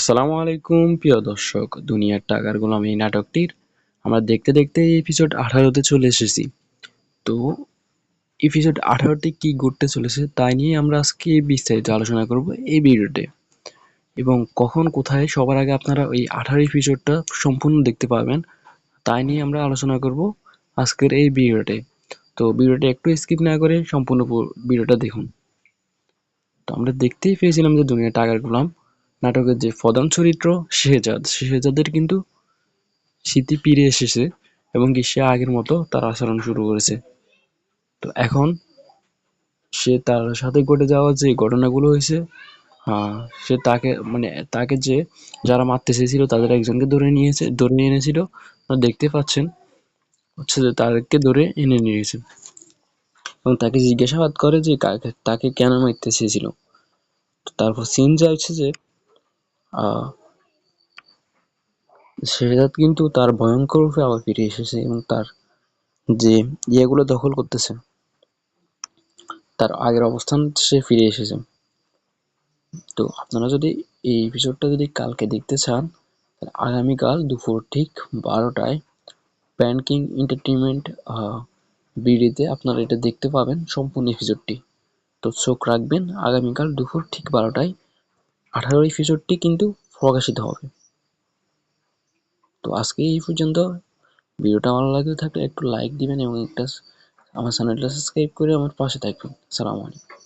আসসালামু আলাইকুম প্রিয় দর্শক, দুনিয়ার টাকার গোলাম এই নাটকটির আমরা দেখতে দেখতে এপিসোড 18-তে চলে এসেছি। তো এপিসোড 18তে কি ঘটতে চলেছে তাই নিয়ে আমরা আজকে বিস্তারিত আলোচনা করব এই ভিডিওতে। এবং কখন কোথায় সবার আগে আপনারা ওই 18 এপিসোডটা সম্পূর্ণ দেখতে পাবেন তাই নিয়ে আমরা আলোচনা করব আজকের এই ভিডিওতে। তো ভিডিওটা একটু স্কিপ না করে সম্পূর্ণ ভিডিওটা দেখুন। তো আমরা দেখতেই পেয়েছিলাম যে দুনিয়ার টাকার গোলাম নাটকের যে প্রধান চরিত্র শেহজাদের কিন্তু স্মৃতি ফিরে এসেছে এবং কি সে আগের মতো তার আচরণ শুরু করেছে। তো এখন সে তার সাথে ঘটে যাওয়া যে ঘটনাগুলো হয়েছে, সে তাকে যে যারা মারতে চেয়েছিল তাদের একজনকে ধরে নিয়ে এনেছিল। আপনারা দেখতে পাচ্ছেন হচ্ছে যে তাদেরকে ধরে এনে নিয়ে গেছে এবং তাকে জিজ্ঞাসাবাদ করে যে তাকে কেন মারতে চেয়েছিল। তো তারপর সিন যা হচ্ছে যে আহ শেহজাদ কিন্তু তার ভয়ঙ্কর রূপে আবার ফিরে এসেছে এবং তার যে ইয়েগুলো দখল করতেছে, তার আগের অবস্থান সে ফিরে এসেছে। তো আপনারা যদি এই এপিসোডটা যদি কালকে দেখতে চান তাহলে আগামীকাল দুপুর ঠিক 12টায় প্যান কিং এন্টারটেইনমেন্ট বিডিতে আপনারা এটা দেখতে পাবেন সম্পূর্ণ এপিসোডটি। তো চোখ রাখবেন, আগামীকাল দুপুর ঠিক 12টায় 18 এপিসোডটি কিন্তু প্রকাশিত হবে। তো আজকে এই পর্যন্ত। ভিডিওটা ভালো লাগে থাকলে একটু লাইক দিবেন এবং আমার চ্যানেলটা সাবস্ক্রাইব করে আমার পাশে থাকবেন। আসসালামু আলাইকুম।